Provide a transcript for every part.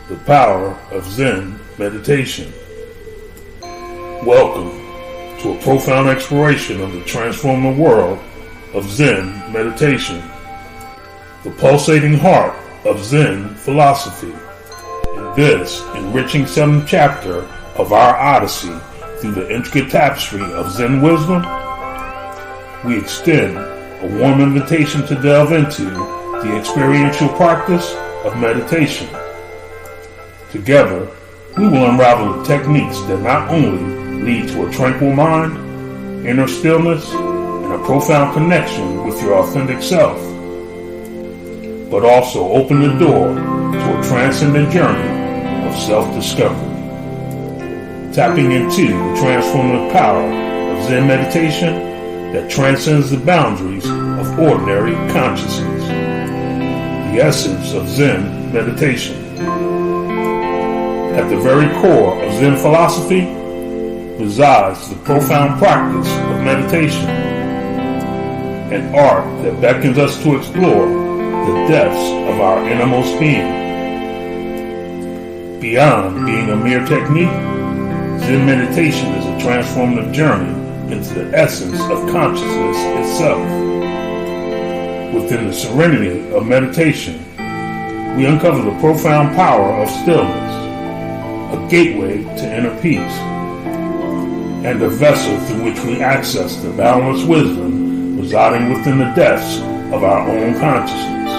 the power of Zen meditation. Welcome to a profound exploration of the transformative world of Zen meditation, the pulsating heart of Zen philosophy. In this enriching 7th chapter of our odyssey through the intricate tapestry of Zen wisdom, we extend a warm invitation to delve into the experiential practice of meditation. Together, we will unravel the techniques that not only lead to a tranquil mind, inner stillness, and a profound connection with your authentic self, but also open the door to a transcendent journey of self-discovery. Tapping into the transformative power of Zen meditation that transcends the boundaries of ordinary consciousness. The essence of Zen meditation. At the very core of Zen philosophy resides the profound practice of meditation, an art that beckons us to explore the depths of our innermost being. Beyond being a mere technique, Zen meditation is a transformative journey into the essence of consciousness itself. Within the serenity of meditation, we uncover the profound power of stillness, a gateway to inner peace, and a vessel through which we access the boundless wisdom residing within the depths of our own consciousness.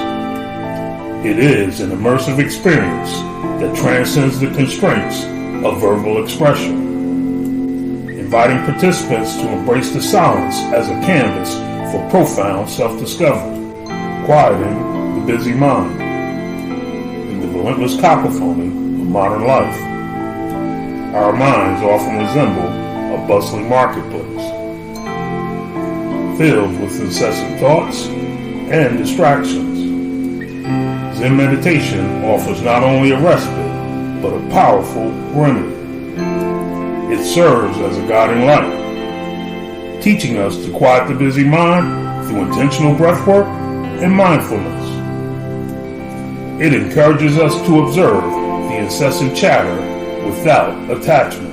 It is an immersive experience that transcends the constraints of verbal expression, inviting participants to embrace the silence as a canvas for profound self-discovery, quieting the busy mind in the relentless cacophony of modern life. Our minds often resemble a bustling marketplace, filled with incessant thoughts and distractions. Zen meditation offers not only a respite, but a powerful remedy. It serves as a guiding light, teaching us to quiet the busy mind through intentional breathwork and mindfulness. It encourages us to observe the incessant chatter without attachment,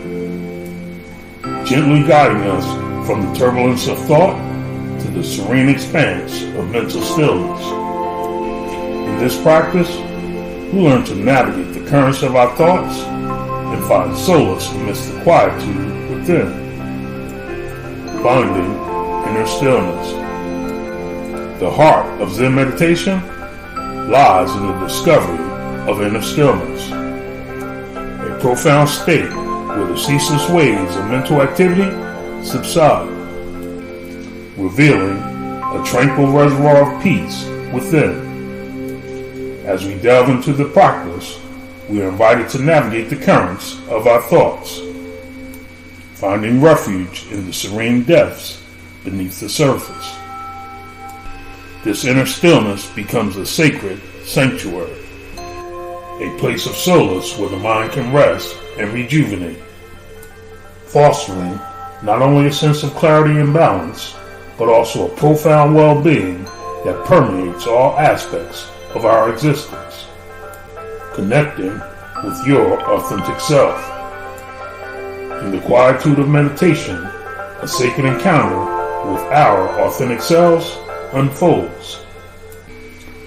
gently guiding us from the turbulence of thought to the serene expanse of mental stillness. In this practice, we learn to navigate the currents of our thoughts and find solace amidst the quietude within, finding inner stillness. The heart of Zen meditation lies in the discovery of inner stillness, a profound state where the ceaseless waves of mental activity subside, revealing a tranquil reservoir of peace within. As we delve into the practice, we are invited to navigate the currents of our thoughts, finding refuge in the serene depths beneath the surface. This inner stillness becomes a sacred sanctuary, a place of solace where the mind can rest and rejuvenate, fostering not only a sense of clarity and balance, but also a profound well-being that permeates all aspects of our existence, connecting with your authentic self. In the quietude of meditation, a sacred encounter with our authentic selves unfolds,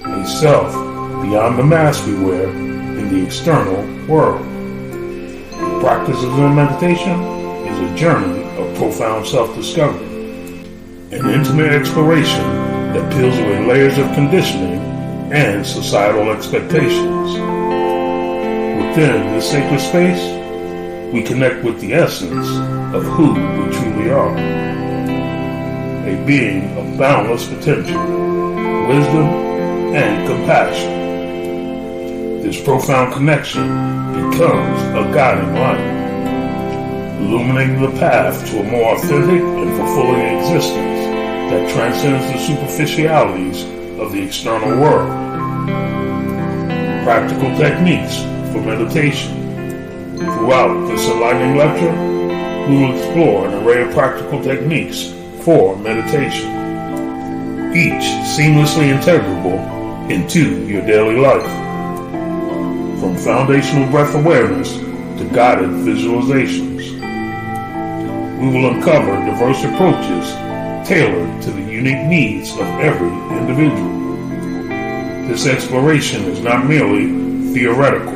a self beyond the mask we wear in the external world. The practice of Zen meditation is a journey of profound self-discovery, an intimate exploration that peels away layers of conditioning and societal expectations. Within this sacred space, we connect with the essence of who we truly are, a being of boundless potential, wisdom, and compassion. This profound connection becomes a guiding light, illuminating the path to a more authentic and fulfilling existence that transcends the superficialities of the external world. Practical techniques for meditation. Throughout this enlightening lecture, we will explore an array of practical techniques for meditation, each seamlessly integrable into your daily life. from foundational breath awareness to guided visualizations. We will uncover diverse approaches tailored to the unique needs of every individual. This exploration is not merely theoretical.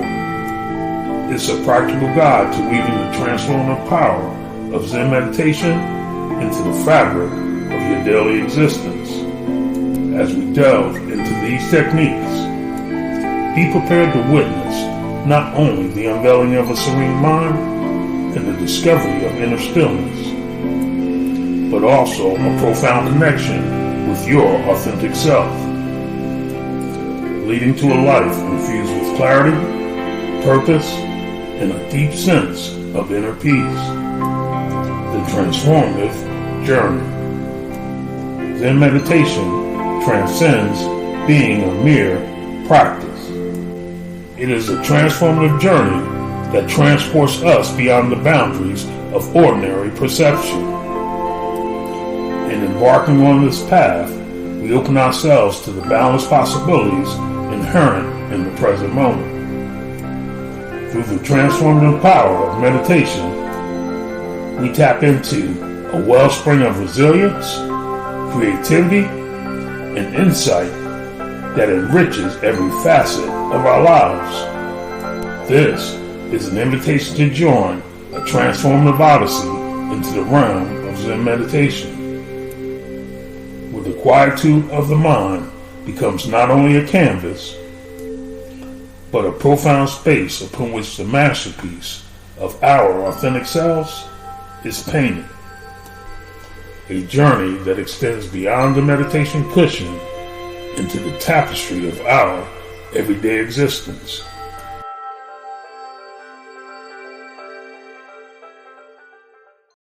It's a practical guide to weaving the transformative power of Zen meditation into the fabric of your daily existence. As we delve into these techniques, be prepared to witness not only the unveiling of a serene mind and the discovery of inner stillness, but also a profound connection with your authentic self, leading to a life infused with clarity, purpose, and a deep sense of inner peace. The transformative journey. Zen meditation transcends being a mere practice. It is a transformative journey that transports us beyond the boundaries of ordinary perception. In embarking on this path, we open ourselves to the boundless possibilities inherent in the present moment. Through the transformative power of meditation, we tap into a wellspring of resilience, creativity, and insight that enriches every facet of our lives. This is an invitation to join a transformative odyssey into the realm of Zen meditation, where the quietude of the mind becomes not only a canvas, but a profound space upon which the masterpiece of our authentic selves is painted. A journey that extends beyond the meditation cushion into the tapestry of our everyday existence.